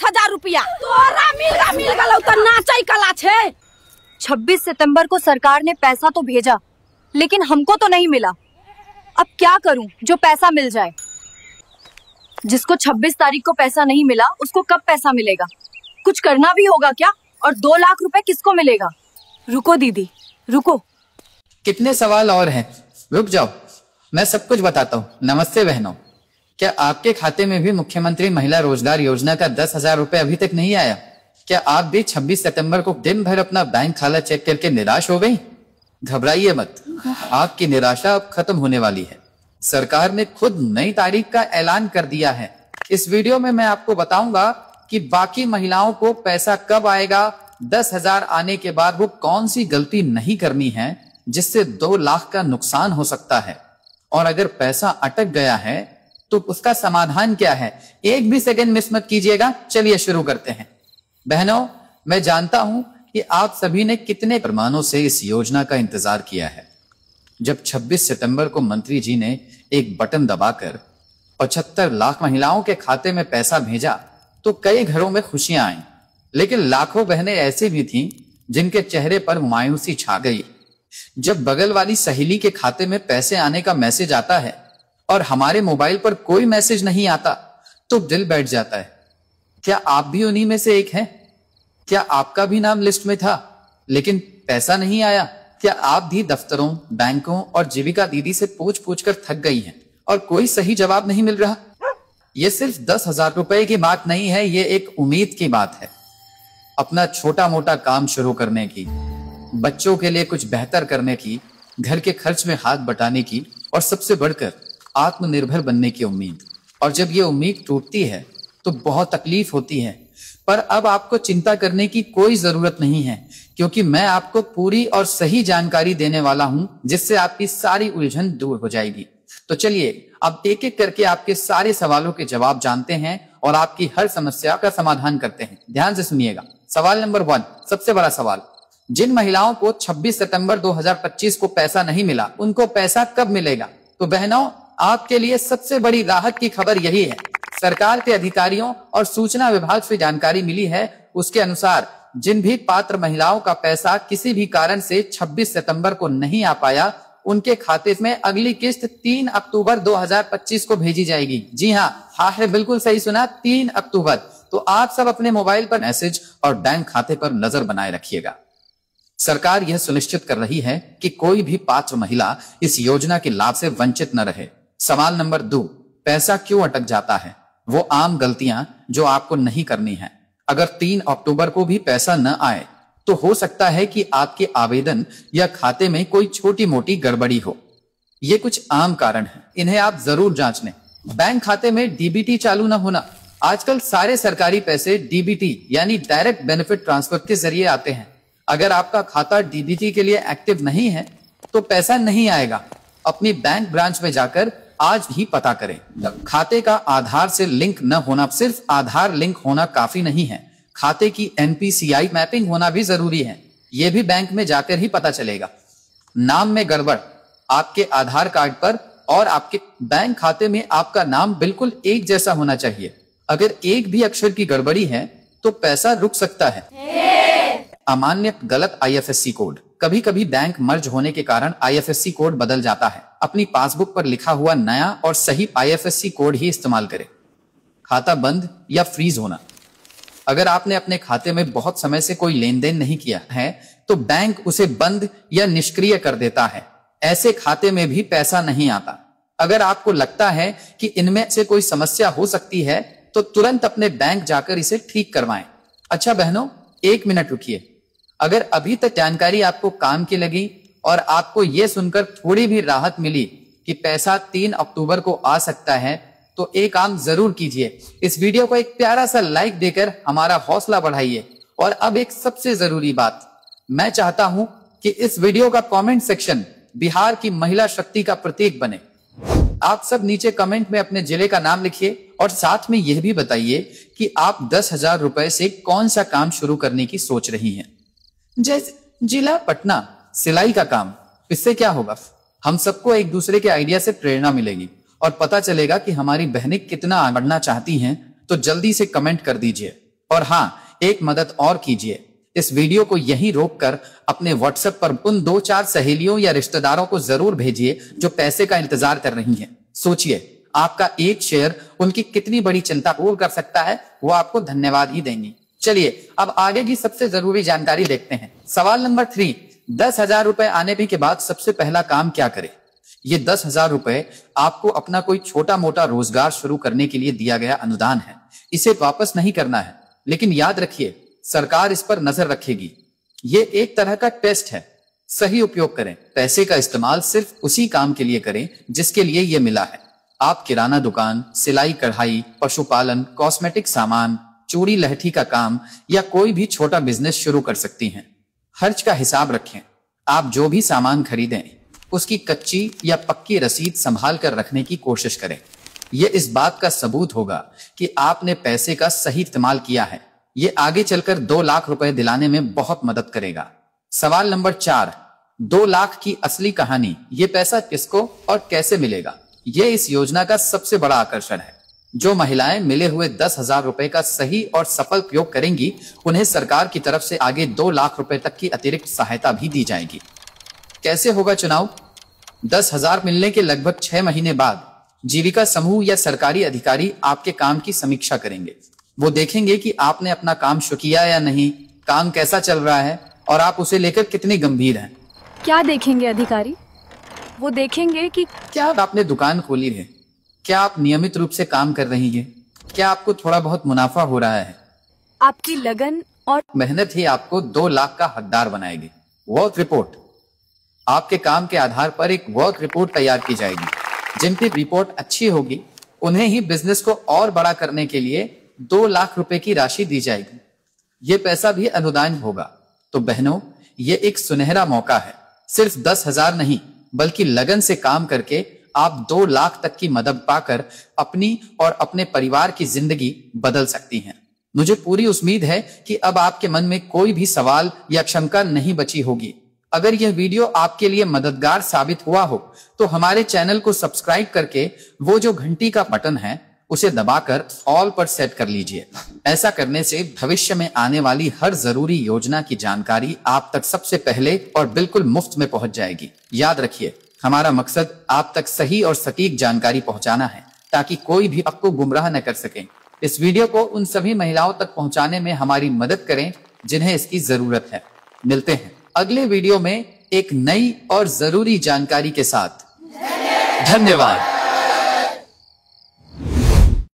10,000 रुपया तोरा मिल गलो तो नाचई कला छे। 26 सितंबर को सरकार ने पैसा तो भेजा, लेकिन हमको तो नहीं मिला। अब क्या करूं जो पैसा मिल जाए। जिसको 26 तारीख को पैसा नहीं मिला उसको कब पैसा मिलेगा? कुछ करना भी होगा क्या? और 2 लाख रुपए किसको मिलेगा? रुको दीदी, रुको। कितने सवाल और हैं? रुक जाओ, मैं सब कुछ बताता हूँ। नमस्ते बहनों, क्या आपके खाते में भी मुख्यमंत्री महिला रोजगार योजना का 10,000 रुपए अभी तक नहीं आया? क्या आप भी 26 सितंबर को दिन भर अपना बैंक खाला चेक करके निराश हो गई? घबराइए मत, आपकी निराशा अब खत्म होने वाली है। सरकार ने खुद नई तारीख का ऐलान कर दिया है। इस वीडियो में मैं आपको बताऊंगा कि बाकी महिलाओं को पैसा कब आएगा, 10,000 आने के बाद वो कौन सी गलती नहीं करनी है जिससे 2 लाख का नुकसान हो सकता है, और अगर पैसा अटक गया है तो उसका समाधान क्या है। एक भी सेकंड मिस मत कीजिएगा। चलिए शुरू करते हैं। बहनों, मैं जानता हूं कि आप सभी ने कितने प्रमाणों से इस योजना का इंतजार किया है। जब 26 सितंबर को मंत्री जी ने एक बटन दबाकर 75 लाख महिलाओं के खाते में पैसा भेजा तो कई घरों में खुशियां आईं, लेकिन लाखों बहनें ऐसी भी थीं जिनके चेहरे पर मायूसी छा गई। जब बगल वाली सहेली के खाते में पैसे आने का मैसेज आता है और हमारे मोबाइल पर कोई मैसेज नहीं आता तो दिल बैठ जाता है। क्या आप भी उन्हीं में से एक हैं? क्या आपका भी नाम लिस्ट में था लेकिन पैसा नहीं आया? क्या आप भी दफ्तरों, बैंकों और जीविका दीदी से पूछ पूछ कर थक गई हैं और कोई सही जवाब नहीं मिल रहा? ये सिर्फ 10,000 रुपए की बात नहीं है, ये एक उम्मीद की बात है। अपना छोटा मोटा काम शुरू करने की, बच्चों के लिए कुछ बेहतर करने की, घर के खर्च में हाथ बटाने की और सबसे बढ़कर आत्मनिर्भर बनने की उम्मीद। और जब ये उम्मीद टूटती है तो बहुत तकलीफ होती है, पर अब आपको चिंता करने की कोई जरूरत नहीं है, क्योंकि मैं आपको पूरी और सही जानकारी देने वाला हूं जिससे आपकी सारी उलझन दूर हो जाएगी। तो चलिए अब एक एक करके आपके सारे सवालों के जवाब जानते हैं और आपकी हर समस्या का समाधान करते हैं। ध्यान से सुनिएगा। सवाल नंबर 1, सबसे बड़ा सवाल। जिन महिलाओं को 26 सितंबर 2025 को पैसा नहीं मिला, उनको पैसा कब मिलेगा? तो बहनों, आपके लिए सबसे बड़ी राहत की खबर यही है। सरकार के अधिकारियों और सूचना विभाग से जानकारी मिली है, उसके अनुसार जिन भी पात्र महिलाओं का पैसा किसी भी कारण से 26 सितंबर को नहीं आ पाया, उनके खाते में अगली किस्त 3 अक्टूबर 2025 को भेजी जाएगी। जी हाँ, बिल्कुल सही सुना, 3 अक्टूबर। तो आप सब अपने मोबाइल पर मैसेज और बैंक खाते पर नजर बनाए रखिएगा। सरकार यह सुनिश्चित कर रही है कि कोई भी पात्र महिला इस योजना के लाभ से वंचित न रहे। सवाल नंबर 2, पैसा क्यों अटक जाता है? वो आम गलतियां जो आपको नहीं करनी है। अगर 3 अक्टूबर को भी पैसा न आए तो हो सकता है कि आपके आवेदन या खाते में कोई छोटी मोटी गड़बड़ी हो। ये कुछ आम कारण है, इन्हें आप जरूर जांच लें। बैंक खाते में डीबीटी चालू न होना। आजकल सारे सरकारी पैसे डीबीटी यानी डायरेक्ट बेनिफिट ट्रांसफर के जरिए आते हैं। अगर आपका खाता डीबीटी के लिए एक्टिव नहीं है तो पैसा नहीं आएगा। अपनी बैंक ब्रांच में जाकर आज ही पता करें। खाते का आधार से लिंक न होना, सिर्फ आधार लिंक होना काफी नहीं है, खाते की एनपीसीआई मैपिंग होना भी जरूरी है। यह भी बैंक में जाकर ही पता चलेगा। नाम में गड़बड़, आपके आधार कार्ड पर और आपके बैंक खाते में आपका नाम बिल्कुल एक जैसा होना चाहिए। अगर एक भी अक्षर की गड़बड़ी है तो पैसा रुक सकता है। अमान्य गलत आईएफएससी कोड। कभी कभी बैंक मर्ज होने के कारण आईएफएससी कोड बदल जाता है। अपनी पासबुक पर लिखा हुआ नया और सही आईएफएससी कोड ही इस्तेमाल करें। खाता बंद या फ्रीज होना। अगर आपने अपने खाते में बहुत समय से कोई लेन देन नहीं किया है तो बैंक उसे बंद या निष्क्रिय कर देता है। ऐसे खाते में भी पैसा नहीं आता। अगर आपको लगता है कि इनमें से कोई समस्या हो सकती है तो तुरंत अपने बैंक जाकर इसे ठीक करवाएं। अच्छा बहनों, 1 मिनट रुकिए। अगर अभी तक जानकारी आपको काम की लगी और आपको यह सुनकर थोड़ी भी राहत मिली कि पैसा 3 अक्टूबर को आ सकता है तो एक काम जरूर कीजिए। इस वीडियो को एक प्यारा सा लाइक देकर हमारा हौसला बढ़ाइए। और अब एक सबसे जरूरी बात, मैं चाहता हूं कि इस वीडियो का कमेंट सेक्शन बिहार की महिला शक्ति का प्रतीक बने। आप सब नीचे कमेंट में अपने जिले का नाम लिखिए और साथ में यह भी बताइए कि आप 10,000 रुपए से कौन सा काम शुरू करने की सोच रही हैं। जैसे जिला पटना, सिलाई का काम। इससे क्या होगा, हम सबको एक दूसरे के आइडिया से प्रेरणा मिलेगी और पता चलेगा कि हमारी बहनें कितना आगे बढ़ना चाहती हैं। तो जल्दी से कमेंट कर दीजिए। और हाँ, एक मदद और कीजिए, इस वीडियो को यहीं रोककर अपने व्हाट्सएप पर उन 2-4 सहेलियों या रिश्तेदारों को जरूर भेजिए जो पैसे का इंतजार कर रही हैं। सोचिए, आपका एक शेयर उनकी कितनी बड़ी चिंता दूर कर सकता है, वो आपको धन्यवाद ही देंगी। चलिए अब आगे की सबसे जरूरी जानकारी देखते हैं। सवाल नंबर 3, 10,000 रुपए आने के बाद सबसे पहला काम क्या करें? ये 10,000 रुपए आपको अपना कोई छोटा मोटा रोजगार शुरू करने के लिए दिया गया अनुदान है। इसे वापस नहीं करना है, लेकिन याद रखिए सरकार इस पर नजर रखेगी। ये एक तरह का टेस्ट है, सही उपयोग करें। पैसे का इस्तेमाल सिर्फ उसी काम के लिए करें जिसके लिए ये मिला है। आप किराना दुकान, सिलाई कढ़ाई, पशुपालन, कॉस्मेटिक सामान, चूड़ी लहठी का काम या कोई भी छोटा बिजनेस शुरू कर सकती हैं। खर्च का हिसाब रखें। आप जो भी सामान खरीदें उसकी कच्ची या पक्की रसीद संभाल कर रखने की कोशिश करें। यह इस बात का सबूत होगा कि आपने पैसे का सही इस्तेमाल किया है। ये आगे चलकर 2 लाख रुपए दिलाने में बहुत मदद करेगा। सवाल नंबर 4, 2 लाख की असली कहानी। ये पैसा किसको और कैसे मिलेगा? ये इस योजना का सबसे बड़ा आकर्षण है। जो महिलाएं मिले हुए 10,000 रुपए का सही और सफल उपयोग करेंगी, उन्हें सरकार की तरफ से आगे 2 लाख रुपए तक की अतिरिक्त सहायता भी दी जाएगी। कैसे होगा चुनाव? 10,000 मिलने के लगभग 6 महीने बाद जीविका समूह या सरकारी अधिकारी आपके काम की समीक्षा करेंगे। वो देखेंगे कि आपने अपना काम शुरू किया या नहीं, काम कैसा चल रहा है और आप उसे लेकर कितने गंभीर हैं। क्या देखेंगे अधिकारी? वो देखेंगे कि क्या आपने दुकान खोली है, क्या आप नियमित रूप से काम कर रही हैं, क्या आपको थोड़ा बहुत मुनाफा हो रहा है। आपकी लगन और मेहनत ही आपको 2 लाख का हकदार बनाएगी। वर्क रिपोर्ट, आपके काम के आधार पर एक वर्क रिपोर्ट तैयार की जाएगी। जिनकी रिपोर्ट अच्छी होगी उन्हें ही बिजनेस को और बड़ा करने के लिए 2 लाख रुपए की राशि दी जाएगी। ये पैसा भी अनुदान होगा। तो बहनों, ये एक सुनहरा मौका है। सिर्फ 10,000 नहीं बल्कि लगन से काम करके आप 2 लाख तक की मदद पाकर अपनी और अपने परिवार की जिंदगी बदल सकती हैं। मुझे पूरी उम्मीद है कि अब आपके मन में कोई भी सवाल या शंका नहीं बची होगी। अगर यह वीडियो आपके लिए मददगार साबित हुआ हो तो हमारे चैनल को सब्सक्राइब करके वो जो घंटी का बटन है उसे दबाकर ऑल पर सेट कर लीजिए। ऐसा करने से भविष्य में आने वाली हर जरूरी योजना की जानकारी आप तक सबसे पहले और बिल्कुल मुफ्त में पहुंच जाएगी। याद रखिए, हमारा मकसद आप तक सही और सटीक जानकारी पहुंचाना है ताकि कोई भी आपको गुमराह न कर सके। इस वीडियो को उन सभी महिलाओं तक पहुंचाने में हमारी मदद करें जिन्हें इसकी जरूरत है। मिलते हैं अगले वीडियो में एक नई और जरूरी जानकारी के साथ। धन्यवाद।